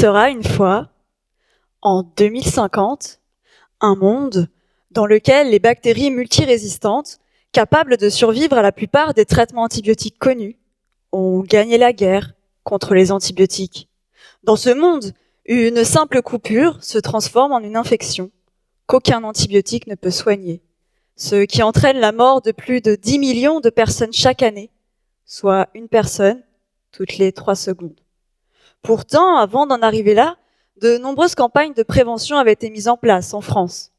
sera une fois, en 2050, un monde dans lequel les bactéries multirésistantes, capables de survivre à la plupart des traitements antibiotiques connus, ont gagné la guerre contre les antibiotiques. Dans ce monde, une simple coupure se transforme en une infection qu'aucun antibiotique ne peut soigner, ce qui entraîne la mort de plus de 10 millions de personnes chaque année, soit une personne toutes les 3 secondes. Pourtant, avant d'en arriver là, de nombreuses campagnes de prévention avaient été mises en place en France.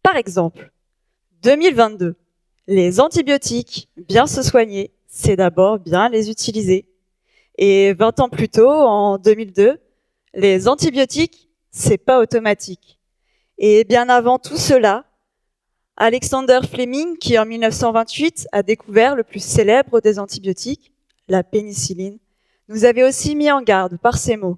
Par exemple, 2022, les antibiotiques, bien se soigner, c'est d'abord bien les utiliser. Et 20 ans plus tôt, en 2002, les antibiotiques, c'est pas automatique. Et bien avant tout cela, Alexander Fleming, qui en 1928 a découvert le plus célèbre des antibiotiques, la pénicilline, nous avait aussi mis en garde par ces mots.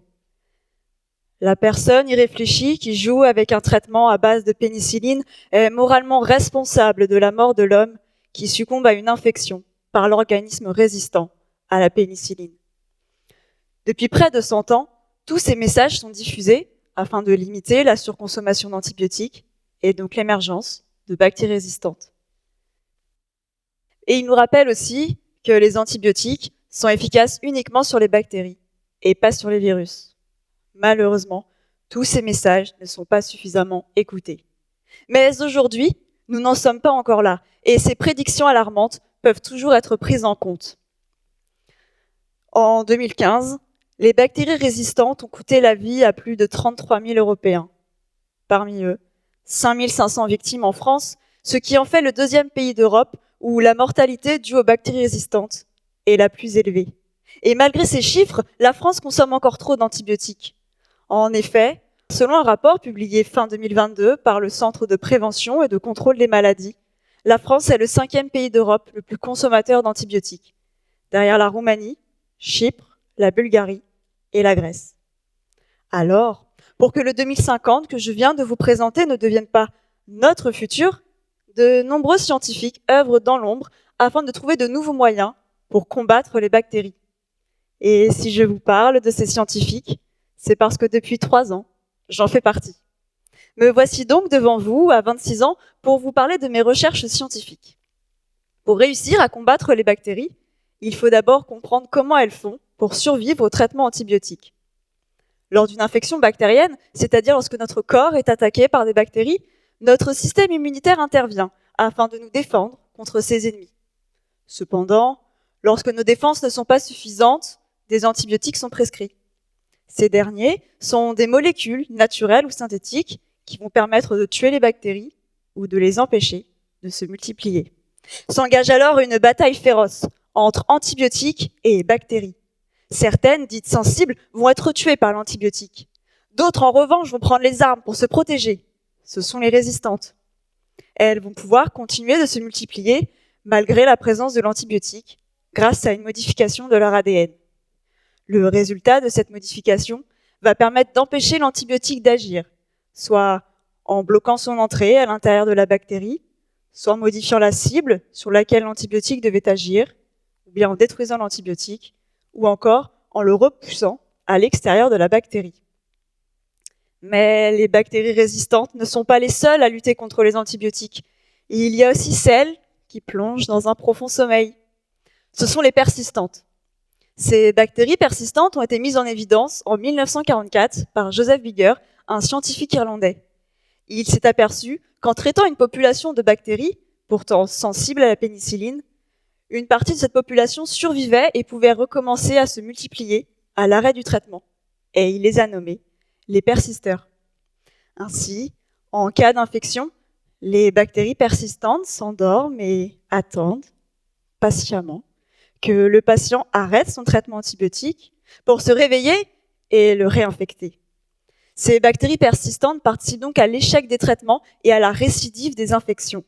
La personne irréfléchie qui joue avec un traitement à base de pénicilline est moralement responsable de la mort de l'homme qui succombe à une infection par l'organisme résistant à la pénicilline. Depuis près de 100 ans, tous ces messages sont diffusés afin de limiter la surconsommation d'antibiotiques et donc l'émergence de bactéries résistantes. Et il nous rappelle aussi que les antibiotiques sont efficaces uniquement sur les bactéries et pas sur les virus. Malheureusement, tous ces messages ne sont pas suffisamment écoutés. Mais aujourd'hui, nous n'en sommes pas encore là et ces prédictions alarmantes peuvent toujours être prises en compte. En 2015, les bactéries résistantes ont coûté la vie à plus de 33 000 Européens. Parmi eux, 5 500 victimes en France, ce qui en fait le deuxième pays d'Europe où la mortalité due aux bactéries résistantes est la plus élevée. Et malgré ces chiffres, la France consomme encore trop d'antibiotiques. En effet, selon un rapport publié fin 2022 par le Centre de prévention et de contrôle des maladies, la France est le 5e pays d'Europe le plus consommateur d'antibiotiques, derrière la Roumanie, Chypre, la Bulgarie et la Grèce. Alors, pour que le 2050 que je viens de vous présenter ne devienne pas notre futur, de nombreux scientifiques œuvrent dans l'ombre afin de trouver de nouveaux moyens pour combattre les bactéries. Et si je vous parle de ces scientifiques, c'est parce que depuis 3 ans, j'en fais partie. Me voici donc devant vous, à 26 ans, pour vous parler de mes recherches scientifiques. Pour réussir à combattre les bactéries, il faut d'abord comprendre comment elles font pour survivre au traitement antibiotique. Lors d'une infection bactérienne, c'est-à-dire lorsque notre corps est attaqué par des bactéries, notre système immunitaire intervient afin de nous défendre contre ses ennemis. Cependant, lorsque nos défenses ne sont pas suffisantes, des antibiotiques sont prescrits. Ces derniers sont des molécules naturelles ou synthétiques qui vont permettre de tuer les bactéries ou de les empêcher de se multiplier. S'engage alors une bataille féroce entre antibiotiques et bactéries. Certaines, dites sensibles, vont être tuées par l'antibiotique. D'autres, en revanche, vont prendre les armes pour se protéger. Ce sont les résistantes. Elles vont pouvoir continuer de se multiplier malgré la présence de l'antibiotique grâce à une modification de leur ADN. Le résultat de cette modification va permettre d'empêcher l'antibiotique d'agir, soit en bloquant son entrée à l'intérieur de la bactérie, soit en modifiant la cible sur laquelle l'antibiotique devait agir, ou bien en détruisant l'antibiotique, ou encore en le repoussant à l'extérieur de la bactérie. Mais les bactéries résistantes ne sont pas les seules à lutter contre les antibiotiques. Il y a aussi celles qui plongent dans un profond sommeil. Ce sont les persistantes. Ces bactéries persistantes ont été mises en évidence en 1944 par Joseph Bigger, un scientifique irlandais. Il s'est aperçu qu'en traitant une population de bactéries, pourtant sensibles à la pénicilline, une partie de cette population survivait et pouvait recommencer à se multiplier à l'arrêt du traitement. Et il les a nommés les persisteurs. Ainsi, en cas d'infection, les bactéries persistantes s'endorment et attendent patiemment que le patient arrête son traitement antibiotique pour se réveiller et le réinfecter. Ces bactéries persistantes participent donc à l'échec des traitements et à la récidive des infections.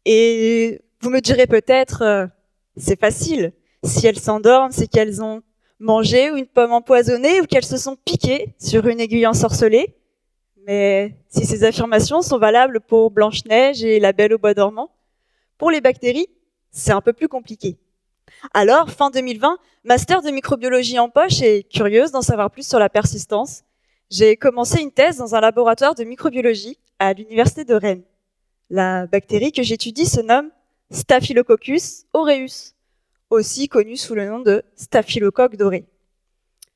Et vous me direz peut-être, c'est facile, si elles s'endorment, c'est qu'elles ont mangé une pomme empoisonnée ou qu'elles se sont piquées sur une aiguille ensorcelée. Mais si ces affirmations sont valables pour Blanche-Neige et la Belle au bois dormant, pour les bactéries, c'est un peu plus compliqué. Alors, fin 2020, master de microbiologie en poche et curieuse d'en savoir plus sur la persistance, j'ai commencé une thèse dans un laboratoire de microbiologie à l'université de Rennes. La bactérie que j'étudie se nomme Staphylococcus aureus, aussi connue sous le nom de staphylocoque doré.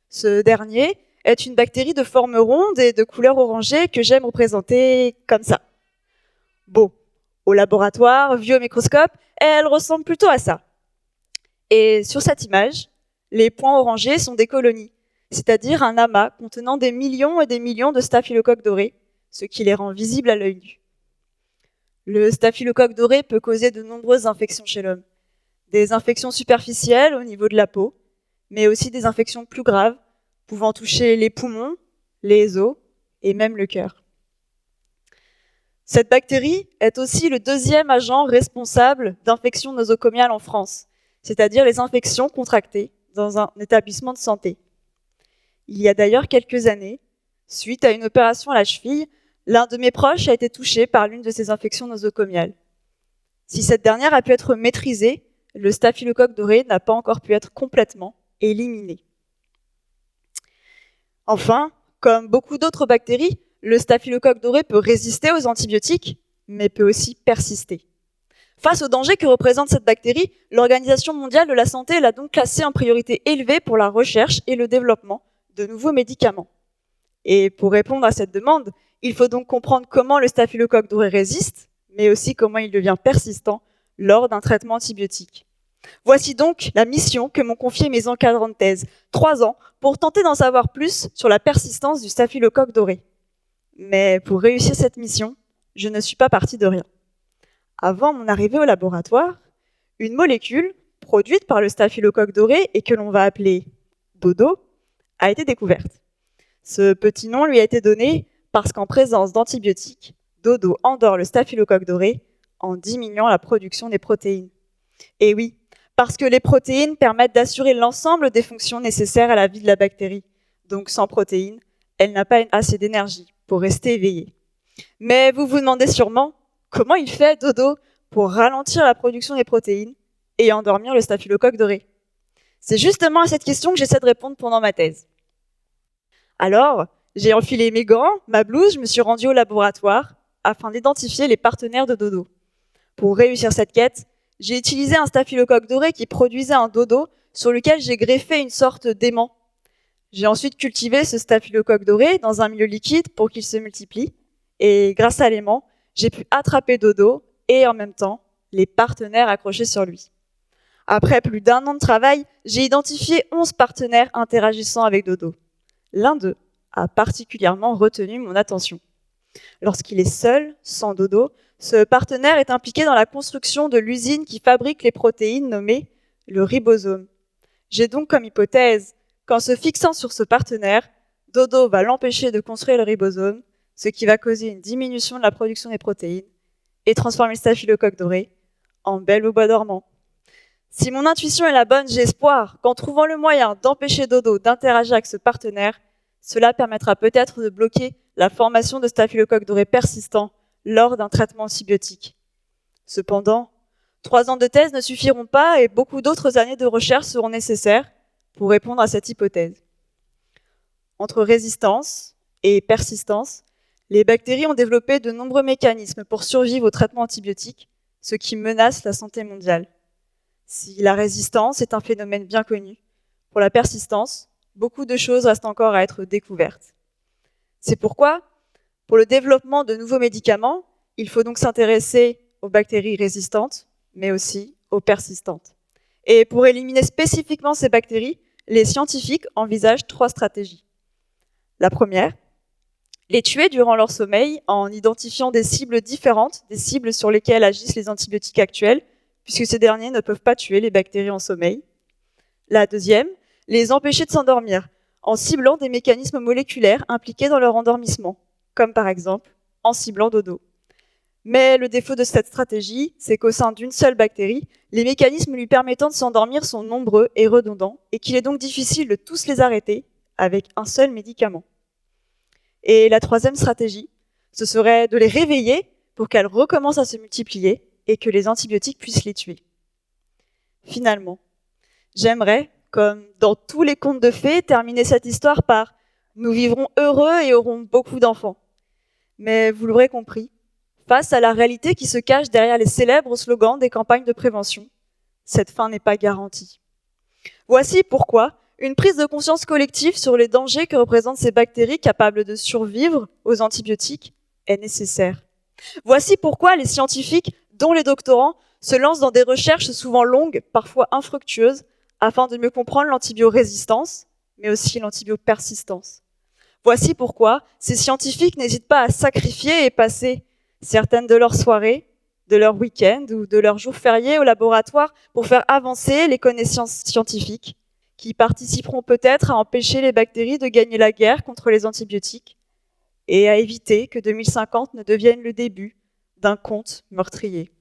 Ce dernier est une bactérie de forme ronde et de couleur orangée que j'aime représenter comme ça. Bon, au laboratoire, vue au microscope, elle ressemble plutôt à ça. Et sur cette image, les points orangés sont des colonies, c'est-à-dire un amas contenant des millions et des millions de staphylocoques dorés, ce qui les rend visibles à l'œil nu. Le staphylocoque doré peut causer de nombreuses infections chez l'homme. Des infections superficielles au niveau de la peau, mais aussi des infections plus graves, pouvant toucher les poumons, les os et même le cœur. Cette bactérie est aussi le deuxième agent responsable d'infections nosocomiales en France, c'est-à-dire les infections contractées dans un établissement de santé. Il y a d'ailleurs quelques années, suite à une opération à la cheville, l'un de mes proches a été touché par l'une de ces infections nosocomiales. Si cette dernière a pu être maîtrisée, le staphylocoque doré n'a pas encore pu être complètement éliminé. Enfin, comme beaucoup d'autres bactéries, le staphylocoque doré peut résister aux antibiotiques, mais peut aussi persister. Face au danger que représente cette bactérie, l'Organisation mondiale de la santé l'a donc classée en priorité élevée pour la recherche et le développement de nouveaux médicaments. Et pour répondre à cette demande, il faut donc comprendre comment le staphylocoque doré résiste, mais aussi comment il devient persistant lors d'un traitement antibiotique. Voici donc la mission que m'ont confiée mes encadrants de thèse, 3 ans, pour tenter d'en savoir plus sur la persistance du staphylocoque doré. Mais pour réussir cette mission, je ne suis pas partie de rien. Avant mon arrivée au laboratoire, une molécule produite par le staphylocoque doré et que l'on va appeler dodo a été découverte. Ce petit nom lui a été donné parce qu'en présence d'antibiotiques, dodo endort le staphylocoque doré en diminuant la production des protéines. Et oui, parce que les protéines permettent d'assurer l'ensemble des fonctions nécessaires à la vie de la bactérie. Donc sans protéines, elle n'a pas assez d'énergie pour rester éveillée. Mais vous vous demandez sûrement, comment il fait, dodo, pour ralentir la production des protéines et endormir le staphylocoque doré? C'est justement à cette question que j'essaie de répondre pendant ma thèse. Alors, j'ai enfilé mes gants, ma blouse, je me suis rendue au laboratoire afin d'identifier les partenaires de dodo. Pour réussir cette quête, j'ai utilisé un staphylocoque doré qui produisait un dodo sur lequel j'ai greffé une sorte d'aimant. J'ai ensuite cultivé ce staphylocoque doré dans un milieu liquide pour qu'il se multiplie. Et grâce à l'aimant, j'ai pu attraper dodo et en même temps les partenaires accrochés sur lui. Après plus d'1 an de travail, j'ai identifié 11 partenaires interagissant avec dodo. L'un d'eux a particulièrement retenu mon attention. Lorsqu'il est seul, sans dodo, ce partenaire est impliqué dans la construction de l'usine qui fabrique les protéines nommées le ribosome. J'ai donc comme hypothèse qu'en se fixant sur ce partenaire, dodo va l'empêcher de construire le ribosome, ce qui va causer une diminution de la production des protéines et transformer le staphylocoque doré en belle au bois dormant. Si mon intuition est la bonne, j'ai espoir qu'en trouvant le moyen d'empêcher dodo d'interagir avec ce partenaire, cela permettra peut-être de bloquer la formation de staphylocoque doré persistant lors d'un traitement antibiotique. Cependant, 3 ans de thèse ne suffiront pas et beaucoup d'autres années de recherche seront nécessaires pour répondre à cette hypothèse. Entre résistance et persistance, les bactéries ont développé de nombreux mécanismes pour survivre au traitement antibiotique, ce qui menace la santé mondiale. Si la résistance est un phénomène bien connu, pour la persistance, beaucoup de choses restent encore à être découvertes. C'est pourquoi, pour le développement de nouveaux médicaments, il faut donc s'intéresser aux bactéries résistantes, mais aussi aux persistantes. Et pour éliminer spécifiquement ces bactéries, les scientifiques envisagent 3 stratégies. La première, les tuer durant leur sommeil en identifiant des cibles différentes, des cibles sur lesquelles agissent les antibiotiques actuels, puisque ces derniers ne peuvent pas tuer les bactéries en sommeil. La deuxième, les empêcher de s'endormir, en ciblant des mécanismes moléculaires impliqués dans leur endormissement, comme par exemple en ciblant dodo. Mais le défaut de cette stratégie, c'est qu'au sein d'une seule bactérie, les mécanismes lui permettant de s'endormir sont nombreux et redondants, et qu'il est donc difficile de tous les arrêter avec un seul médicament. Et la troisième stratégie, ce serait de les réveiller pour qu'elles recommencent à se multiplier et que les antibiotiques puissent les tuer. Finalement, J'aimerais, comme dans tous les contes de fées, terminer cette histoire par « Nous vivrons heureux et aurons beaucoup d'enfants ». Mais vous l'aurez compris, face à la réalité qui se cache derrière les célèbres slogans des campagnes de prévention, cette fin n'est pas garantie. Voici pourquoi une prise de conscience collective sur les dangers que représentent ces bactéries capables de survivre aux antibiotiques est nécessaire. Voici pourquoi les scientifiques, dont les doctorants, se lancent dans des recherches souvent longues, parfois infructueuses, afin de mieux comprendre l'antibiorésistance, mais aussi l'antibiopersistance. Voici pourquoi ces scientifiques n'hésitent pas à sacrifier et passer certaines de leurs soirées, de leurs week-ends ou de leurs jours fériés au laboratoire pour faire avancer les connaissances scientifiques qui participeront peut-être à empêcher les bactéries de gagner la guerre contre les antibiotiques et à éviter que 2050 ne devienne le début d'un conte meurtrier.